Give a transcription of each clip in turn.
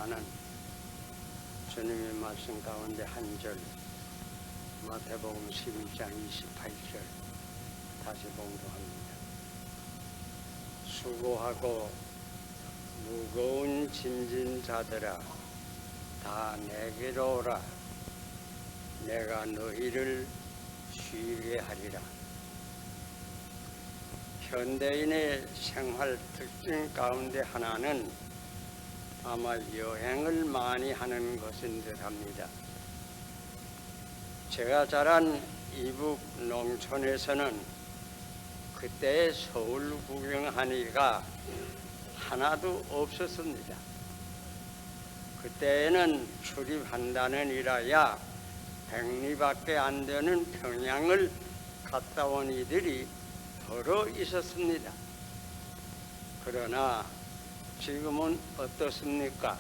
하는 주님의 말씀 가운데 한 절, 마태복음 12장 28절 다시 봉독합니다. 수고하고 무거운 짐진 자들아 다 내게로 오라. 내가 너희를 쉬게 하리라. 현대인의 생활 특징 가운데 하나는 아마 여행을 많이 하는 것인 듯 합니다. 제가 자란 이북 농촌에서는 그때 서울 구경하니까 하나도 없었습니다. 그때에는 출입한다는 일하야 100리밖에 안 되는 평양을 갔다 온 이들이 더러 있었습니다. 그러나 지금은 어떻습니까?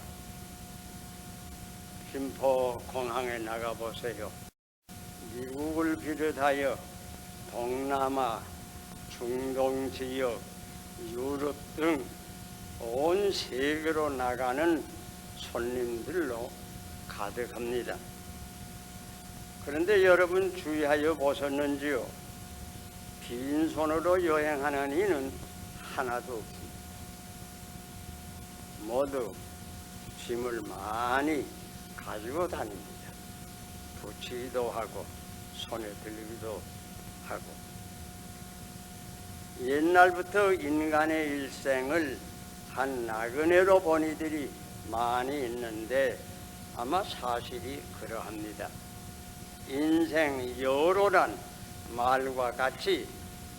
김포공항에 나가보세요. 미국을 비롯하여 동남아, 중동 지역, 유럽 등 온 세계로 나가는 손님들로 가득합니다. 그런데 여러분 주의하여 보셨는지요? 빈손으로 여행하는 이는 하나도 없습니다. 모두 짐을 많이 가지고 다닙니다. 붙이기도 하고 손에 들기도 하고. 옛날부터 인간의 일생을 한 나그네로 본 이들이 많이 있는데 아마 사실이 그러합니다. 인생 여로란 말과 같이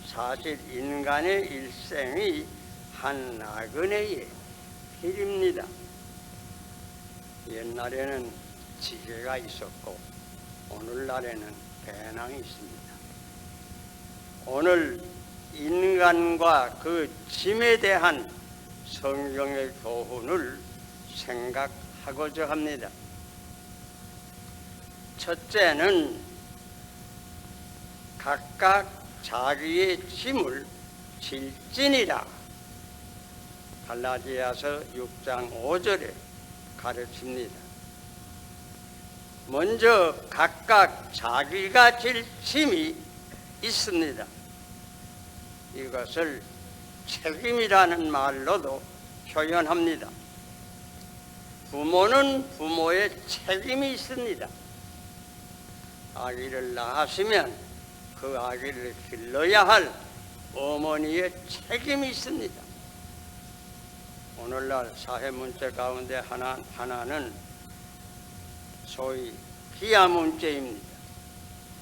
사실 인간의 일생이 한 나그네의 길입니다. 옛날에는 지게가 있었고 오늘날에는 배낭이 있습니다. 오늘 인간과 그 짐에 대한 성경의 교훈을 생각하고자 합니다. 첫째는 각각 자기의 짐을 질지니라. 갈라디아서 6장 5절에 가르칩니다. 먼저 각각 자기가 질 짐이 있습니다. 이것을 책임이라는 말로도 표현합니다. 부모는 부모의 책임이 있습니다. 아기를 낳았으면 그 아기를 길러야 할 어머니의 책임이 있습니다. 오늘날 사회 문제 가운데 하나는 소위 기아 문제입니다.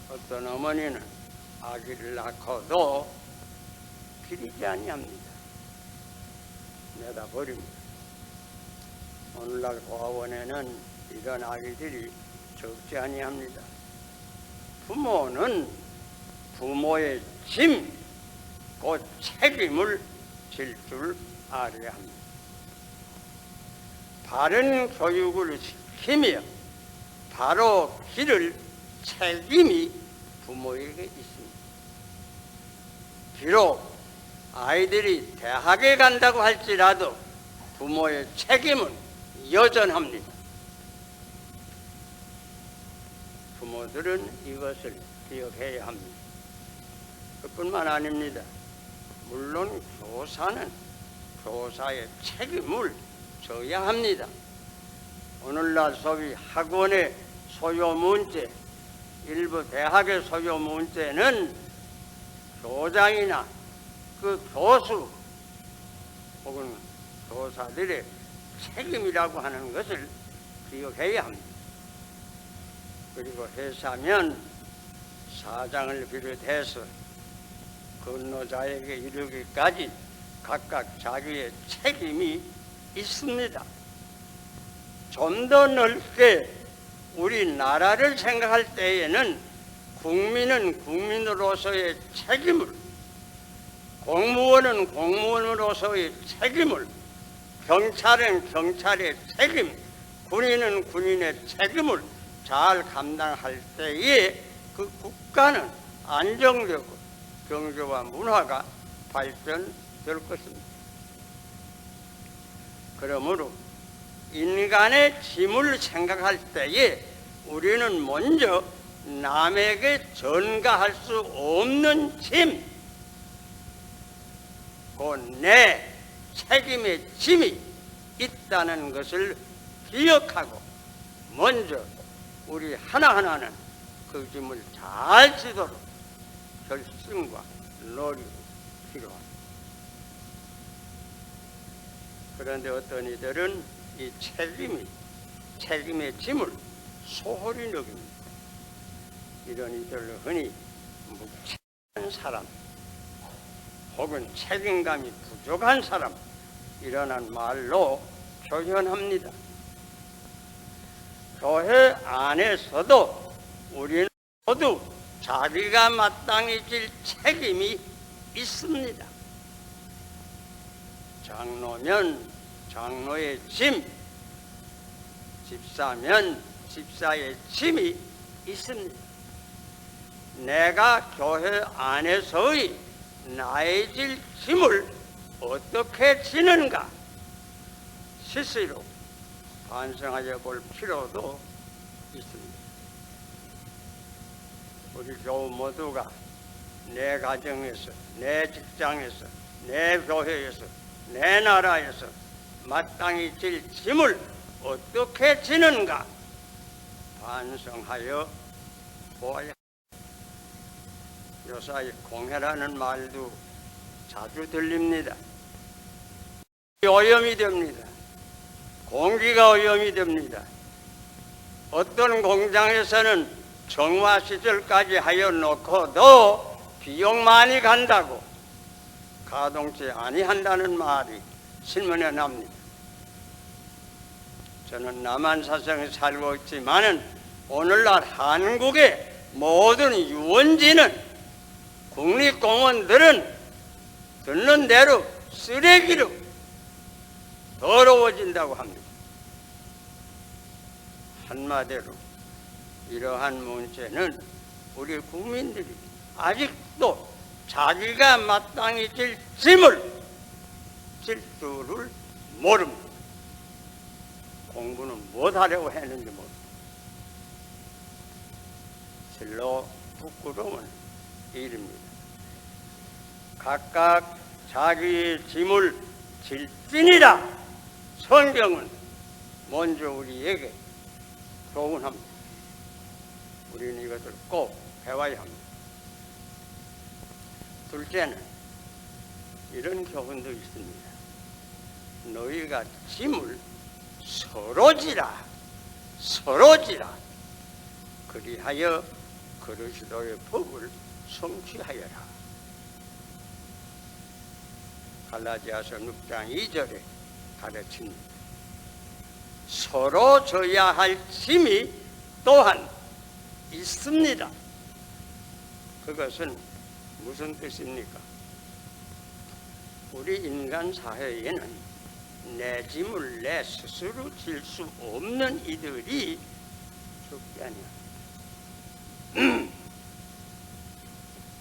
어떤 어머니는 아기를 낳고도 기르지 아니합니다. 내다버립니다. 오늘날 고아원에는 이런 아기들이 적지 아니합니다. 부모는 부모의 짐, 그 책임을 질 줄 알아야 합니다. 바른 교육을 시키며 바로 기를 책임이 부모에게 있습니다. 비록 아이들이 대학에 간다고 할지라도 부모의 책임은 여전합니다. 부모들은 이것을 기억해야 합니다. 그뿐만 아닙니다. 물론 교사는 교사의 책임을 져야 합니다. 오늘날 소위 학원의 소요 문제, 일부 대학의 소요 문제는 교장이나 그 교수 혹은 교사들의 책임이라고 하는 것을 기억해야 합니다. 그리고 회사면 사장을 비롯해서 근로자에게 이르기까지 각각 자기의 책임이 있습니다. 좀 더 넓게 우리나라를 생각할 때에는 국민은 국민으로서의 책임을, 공무원은 공무원으로서의 책임을, 경찰은 경찰의 책임, 군인은 군인의 책임을 잘 감당할 때에 그 국가는 안정되고 경제와 문화가 발전될 것입니다. 그러므로 인간의 짐을 생각할 때에 우리는 먼저 남에게 전가할 수 없는 짐, 곧 내 책임의 짐이 있다는 것을 기억하고 먼저 우리 하나하나는 그 짐을 잘 지도록 결심과 노력이 필요합니다. 그런데 어떤 이들은 이 책임의 짐을 소홀히 여깁니다. 이런 이들을 흔히 묵직한 사람 혹은 책임감이 부족한 사람 이러한 말로 표현합니다. 교회 안에서도 우리는 모두 자기가 마땅히 질 책임이 있습니다. 장로면 장로의 짐, 집사면 집사의 짐이 있습니다. 내가 교회 안에서의 나의 질 짐을 어떻게 지는가 스스로 반성하여 볼 필요도 있습니다. 우리 교우 모두가 내 가정에서, 내 직장에서, 내 교회에서, 내 나라에서 마땅히 질 짐을 어떻게 지는가 반성하여 보아야 합니다. 요사이 공회라는 말도 자주 들립니다. 오염이 됩니다. 공기가 오염이 됩니다. 어떤 공장에서는 정화 시설까지 하여 놓고도 비용 많이 간다고 가동치 아니한다는 말이 신문에 납니다. 저는 남한사성에 살고 있지만은 오늘날 한국의 모든 유원지는 국립공원들은 듣는 대로 쓰레기로 더러워진다고 합니다. 한마디로 이러한 문제는 우리 국민들이 아직도 자기가 마땅히 질 짐을 질 줄을 모릅니다. 공부는 못하려고 했는지 모릅니다. 실로 부끄러운 일입니다. 각각 자기의 짐을 질지니라 성경은 먼저 우리에게 교훈합니다. 우리는 이것을 꼭 배워야 합니다. 둘째는 이런 교훈도 있습니다. 너희가 짐을 서로 지라 그리하여 그리스도의 법을 성취하여라. 갈라디아서 6장 2절에 가르칩니다. 서로 져야 할 짐이 또한 있습니다. 그것은 무슨 뜻입니까? 우리 인간 사회에는 내 짐을 내 스스로 질 수 없는 이들이 적지 아니야.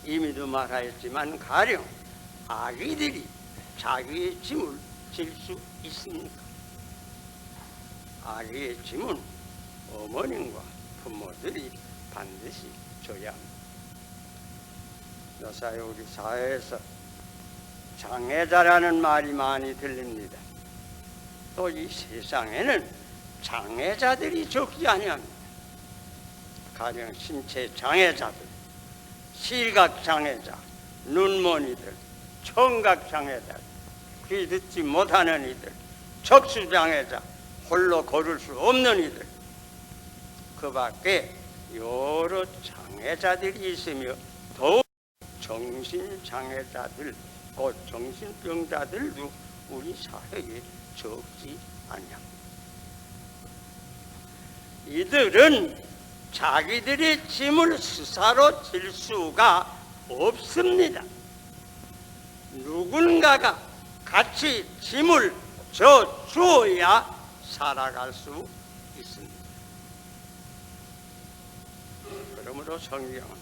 이미도 말하였지만 가령 아기들이 자기의 짐을 질 수 있습니까? 아기의 짐은 어머님과 부모들이 반드시 져야 합니다. 요새 우리 사회에서 장애자라는 말이 많이 들립니다. 또 이 세상에는 장애자들이 적지 아니합니다. 가령 신체 장애자들, 시각 장애자, 눈먼이들, 청각 장애자, 귀 듣지 못하는 이들, 척수 장애자, 홀로 걸을 수 없는 이들, 그 밖에 여러 장애자들이 있으며 더욱 정신장애자들, 곧 정신병자들도 우리 사회에 적지 않냐. 이들은 자기들의 짐을 스스로 질 수가 없습니다. 누군가가 같이 짐을 져 주어야 살아갈 수 있습니다. 그러므로 성경은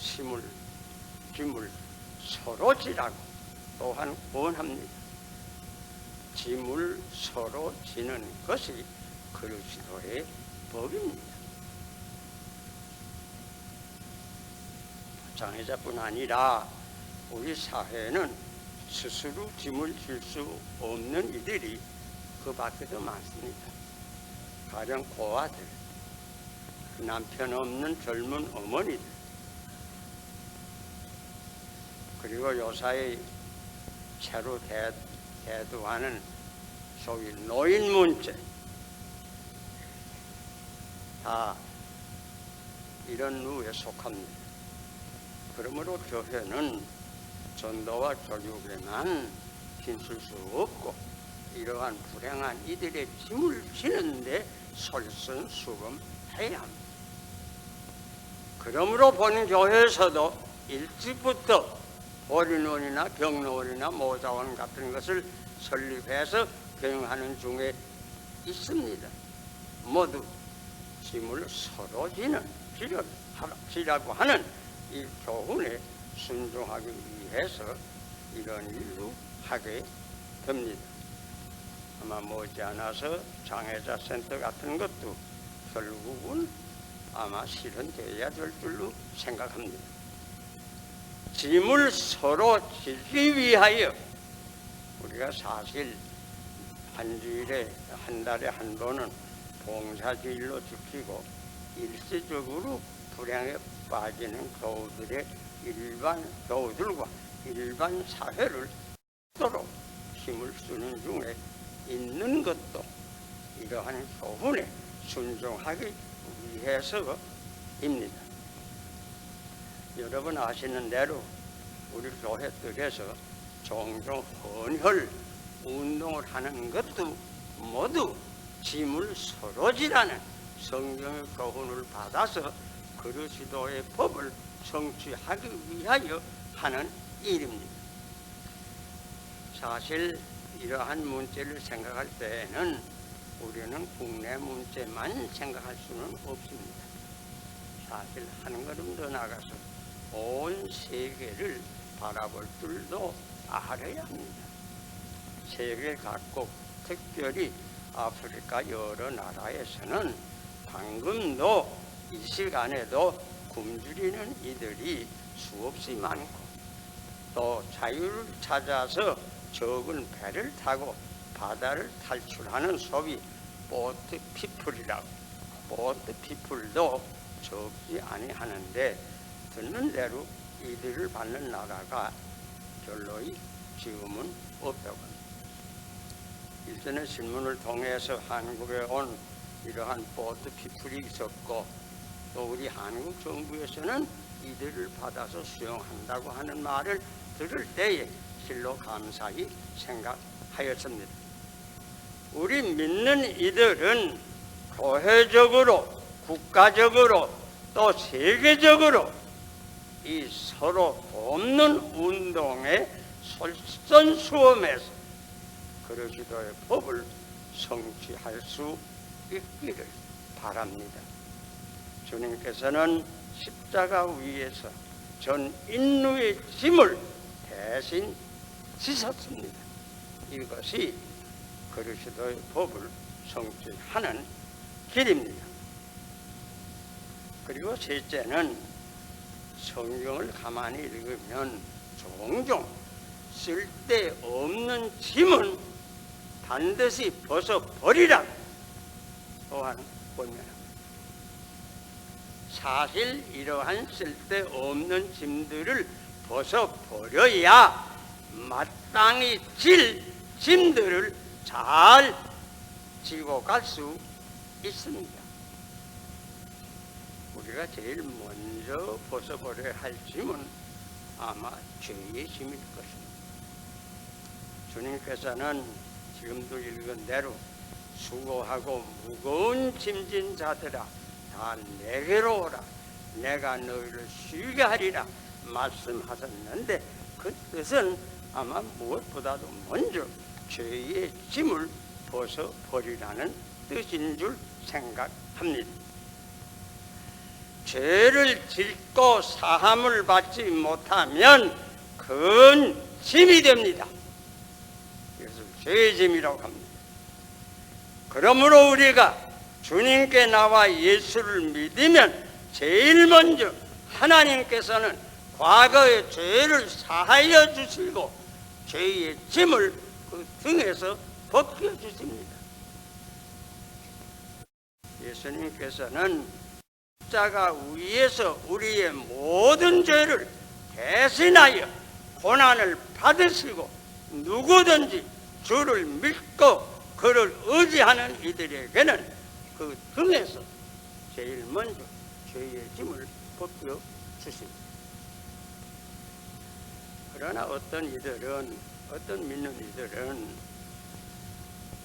짐을 서로 지라고 또한 권합니다. 짐을 서로 지는 것이 그리스도의 법입니다. 장애자뿐 아니라 우리 사회는 스스로 짐을 질 수 없는 이들이 그 밖에도 많습니다. 가령 고아들, 남편 없는 젊은 어머니들, 그리고 요사이 새로 대두하는 소위 노인 문제, 다 이런 류에 속합니다. 그러므로 교회는 전도와 교육에만 힘쓸 수 없고 이러한 불행한 이들의 짐을 지는데 솔선수범해야 합니다. 그러므로 본 교회에서도 일찍부터 보리논이나 병논이나 모자원 같은 것을 설립해서 경영하는 중에 있습니다. 모두 짐을 서로 지라고 하는 이 교훈에 순종하기 위해서 이런 일로 하게 됩니다. 아마 머지않아서 장애자 센터 같은 것도 결국은 아마 실현되어야 될 줄로 생각합니다. 짐을 서로 지기 위하여 우리가 사실 한 주일에 한 달에 한 번은 봉사주일로 지키고 일시적으로 불행에 빠지는 교우들과 일반 사회를 도록 힘을 쓰는 중에 있는 것도 이러한 교훈에 순종하기 위해서입니다. 여러분 아시는 대로 우리 교회들에서 종종 헌혈 운동을 하는 것도 모두 짐을 서로 지라는 성경의 교훈을 받아서 그리스도의 법을 성취하기 위하여 하는 일입니다. 사실 이러한 문제를 생각할 때에는 우리는 국내 문제만 생각할 수는 없습니다. 사실 한 걸음 더 나가서 온 세계를 바라볼 줄도 알아야 합니다. 세계 각국, 특별히 아프리카 여러 나라에서는 방금도 이 시간에도 굶주리는 이들이 수없이 많고 또 자유를 찾아서 적은 배를 타고 바다를 탈출하는 소위 보트 피플이라고, 보트 피플도 적지 아니하는데 듣는 대로 이들을 받는 나라가 별로이 지금은 없다고 합니다. 일전에 신문을 통해서 한국에 온 이러한 보트 피플이 있었고 또 우리 한국 정부에서는 이들을 받아서 수용한다고 하는 말을 들을 때에 실로 감사히 생각하였습니다. 우리 믿는 이들은 교회적으로, 국가적으로 또 세계적으로 이 서로 돕는 운동에 솔선수범해서 그리스도의 법을 성취할 수 있기를 바랍니다. 주님께서는 십자가 위에서 전 인류의 짐을 대신 지셨습니다. 이것이 그리스도의 법을 성취하는 길입니다. 그리고 셋째는 성경을 가만히 읽으면 종종 쓸데없는 짐은 반드시 벗어버리라 또한 권면합니다. 사실 이러한 쓸데없는 짐들을 벗어버려야 마땅히 질 짐들을 잘 지고 갈 수 있습니다. 우리가 제일 먼저 벗어버려야 할 짐은 아마 죄의 짐일 것입니다. 주님께서는 지금도 읽은 대로 수고하고 무거운 짐진 자들아 다 내게로 오라 내가 너희를 쉬게 하리라 말씀하셨는데 그 뜻은 아마 무엇보다도 먼저 죄의 짐을 벗어버리라는 뜻인 줄 생각합니다. 죄를 짓고 사함을 받지 못하면 큰 짐이 됩니다. 그래서 죄의 짐이라고 합니다. 그러므로 우리가 주님께 나와 예수를 믿으면 제일 먼저 하나님께서는 과거의 죄를 사하여 주시고 죄의 짐을 그 등에서 벗겨 주십니다. 예수님께서는 십자가 위에서 우리의 모든 죄를 대신하여 고난을 받으시고 누구든지 주를 믿고 그를 의지하는 이들에게는 그 등에서 제일 먼저 죄의 짐을 벗겨 주십니다. 그러나 어떤 믿는 이들은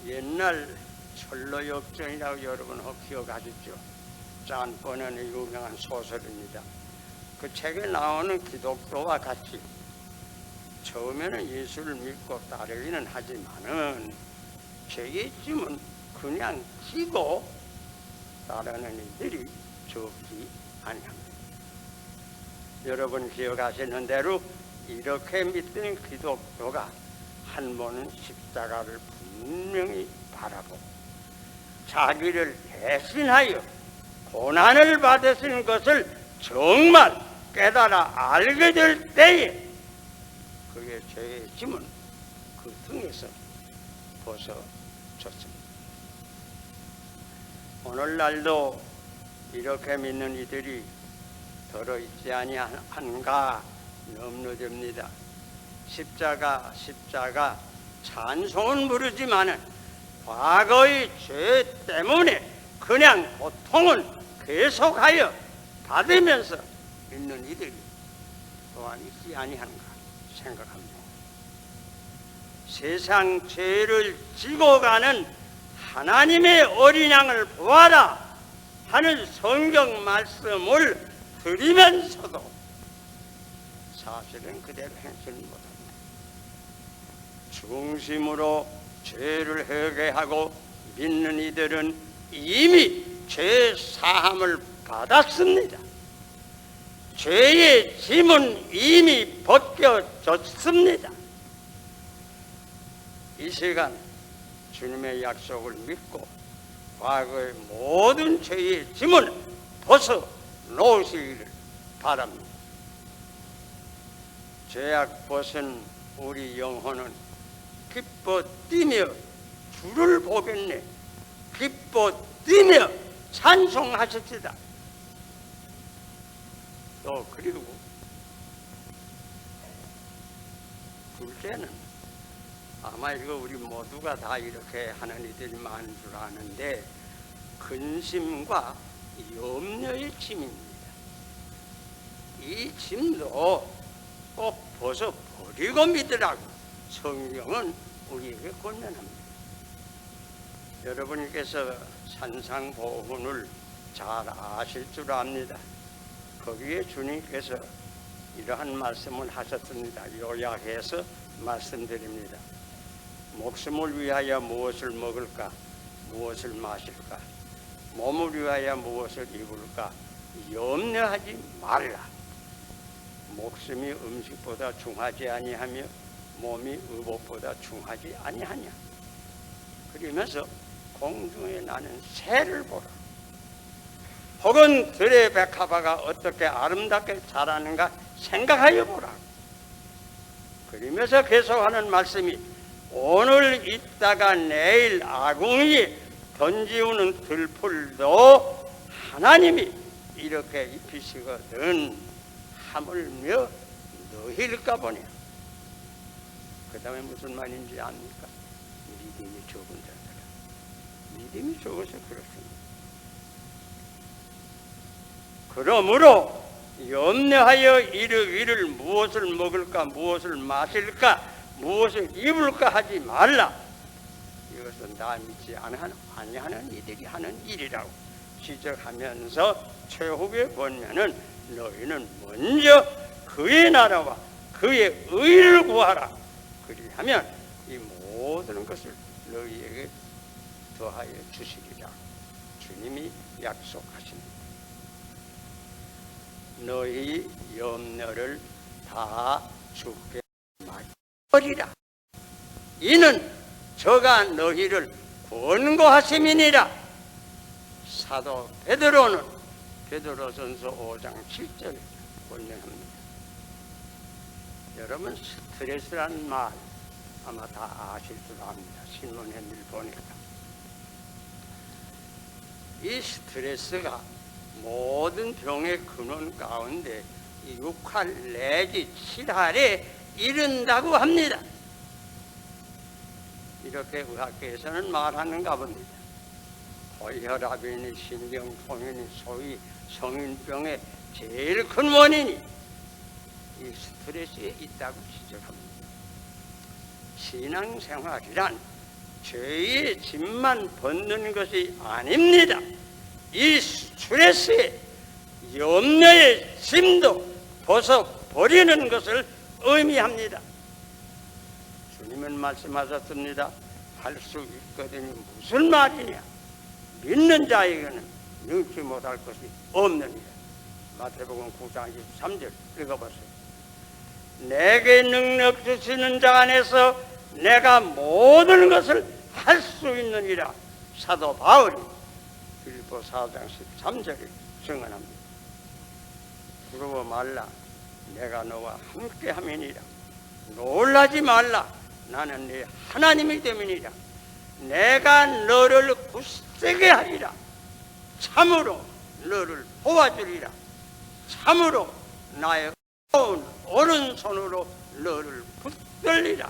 옛날 철로역전이라고 여러분 기억하시죠? 짠뻔한 유명한 소설입니다. 그 책에 나오는 기독교와 같이 처음에는 예수를 믿고 따르기는 하지만은 죄의 짐은 그냥 지고 따르는 이들이 적지 아니합니다. 여러분 기억하시는 대로 이렇게 믿는 기독교가 한 번은 십자가를 분명히 바라보고 자기를 대신하여 고난을 받으신 것을 정말 깨달아 알게 될 때에 그의 죄의 짐은 그 등에서 벗어졌습니다. 오늘날도 이렇게 믿는 이들이 더러있지 아니한가 넘노됩니다. 십자가 찬송은 부르지만은 과거의 죄 때문에 그냥 고통은 계속하여 받으면서 있는 이들이 또한 있지 아니한가 생각합니다. 세상 죄를 지고 가는 하나님의 어린 양을 보아라 하는 성경 말씀을 들으면서도 사실은 그대로 행치를 못합니다. 중심으로 죄를 회개하고 믿는 이들은 이미 죄 사함을 받았습니다. 죄의 짐은 이미 벗겨졌습니다. 이 시간 주님의 약속을 믿고 과거의 모든 죄의 짐을 벗어 놓으시기를 바랍니다. 죄악 벗은 우리 영혼은 기뻐 뛰며 주를 보겠네. 기뻐 뛰며 찬송하십시다. 또 그리고 둘째는 아마 이거 우리 모두가 다 이렇게 하는 이들이 많은 줄 아는데 근심과 염려의 짐입니다. 이 짐도 꼭 벗어버리고 믿으라고 성경은 우리에게 권면합니다. 여러분께서 산상보훈을 잘 아실 줄 압니다. 거기에 주님께서 이러한 말씀을 하셨습니다. 요약해서 말씀드립니다. 목숨을 위하여 무엇을 먹을까? 무엇을 마실까? 몸을 위하여 무엇을 입을까? 염려하지 말라. 목숨이 음식보다 중하지 아니하며 몸이 의복보다 중하지 아니하냐. 그러면서 공중에 나는 새를 보라. 혹은 들의 백합화가 어떻게 아름답게 자라는가 생각하여 보라. 그러면서 계속하는 말씀이 오늘 있다가 내일 아궁이에 던지우는 들풀도 하나님이 이렇게 입히시거든 하물며 너희일까 보냐. 그 다음에 무슨 말인지 압니까? 믿음이 적은 자들아. 믿음이 적어서 그렇습니다. 그러므로 염려하여 이르기를 무엇을 먹을까 무엇을 마실까 무엇을 입을까 하지 말라. 이것은 나 믿지 아니하는 이들이 하는 일이라고 지적하면서 최후의 권면은 너희는 먼저 그의 나라와 그의 의를 구하라. 그리하면 이 모든 것을 너희에게 더하여 주시리라. 주님이 약속하십니다. 너희 염려를 다 주께 맡기리라. 이는 저가 너희를 권고하심이니라. 사도 베드로는 베드로전서 5장 7절에 권면합니다. 여러분, 스트레스라는 말 아마 다 아실 줄 압니다. 신문에 늘 보니까. 이 스트레스가 모든 병의 근원 가운데 6할 내지 7할에 이른다고 합니다. 이렇게 의학계에서는 말하는가 봅니다. 고혈압이니 신경통이니 소위 성인병의 제일 큰 원인이 이 스트레스에 있다고 지적합니다. 신앙생활이란 죄의 짐만 벗는 것이 아닙니다. 이 스트레스에 염려의 짐도 벗어버리는 것을 의미합니다. 주님은 말씀하셨습니다. 할 수 있거든요. 무슨 말이냐? 믿는 자에게는 능치 못할 것이 없느니라. 마태복음 9장 23절 읽어보세요. 내게 능력 주시는 자 안에서 내가 모든 것을 할 수 있느니라. 사도 바울이 빌립보 4장 13절에 증언합니다. 두려워 말라. 내가 너와 함께 함이니라. 놀라지 말라. 나는 네 하나님이 됨이니라. 내가 너를 굳세게 하리라. 참으로 너를 도와주리라. 참으로 나의 오른손으로 너를 붙들리라.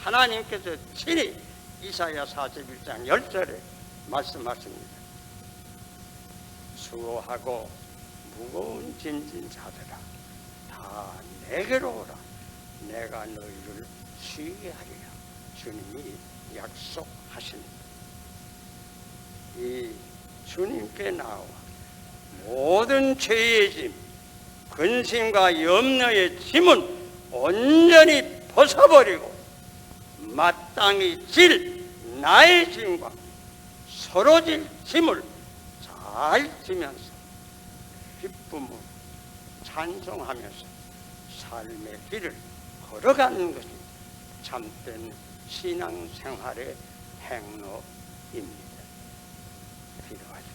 하나님께서 친히 이사야 41장 10절에 말씀하십니다. 수고하고 무거운 짐진 자들아, 다 내게로 오라. 내가 너희를 쉬게 하리라. 주님이 약속하십니다. 이 주님께 나와 모든 죄의 짐, 근심과 염려의 짐은 온전히 벗어버리고 마땅히 질 나의 짐과 서로 질 짐을 잘 지면서 기쁨으로 찬송하면서 삶의 길을 걸어가는 것이 참된 신앙생활의 행로입니다. 기도하십니다.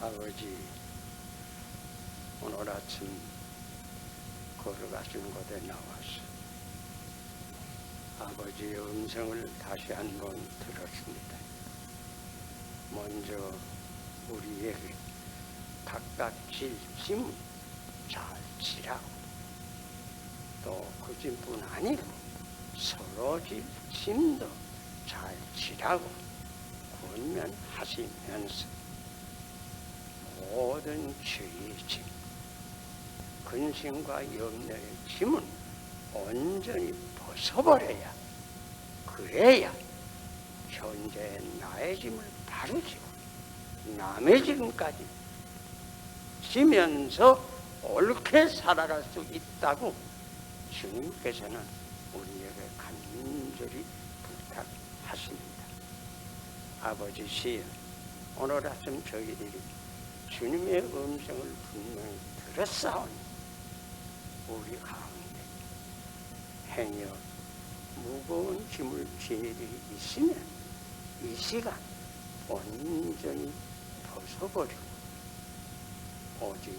아버지, 오늘 아침 걸어가시는 곳에 나와서 아버지의 음성을 다시 한번 들었습니다. 먼저 우리에게 각각 질 짐을 잘 지라고, 또 그 짐뿐 아니고 서로 질 짐도 잘 지라고 권면하시면서 모든 죄의 짐, 근심과 염려의 짐은 온전히 벗어버려야, 그래야 현재 나의 짐을 바로 지고 남의 짐까지 지면서 옳게 살아갈 수 있다고 주님께서는 우리에게 간절히 부탁하십니다. 아버지시여, 오늘 아침 저희들이 주님의 음성을 분명히 들었사오니 우리 가운데 행여 무거운 짐을 지닌 일이 있으면 이 시간 온전히 벗어버리고 오직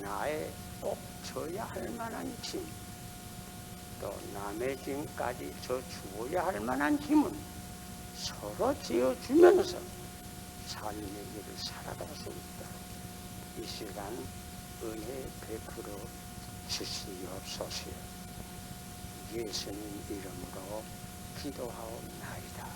나의 꼭 져야 할 만한 짐, 또 남의 짐까지 져 주어야 할 만한 짐은 서로 지어주면서 삶의 길을 살아갈 수 있도록 이 시간 은혜 베풀어 주시옵소서. 예수님 이름으로 기도하옵나이다.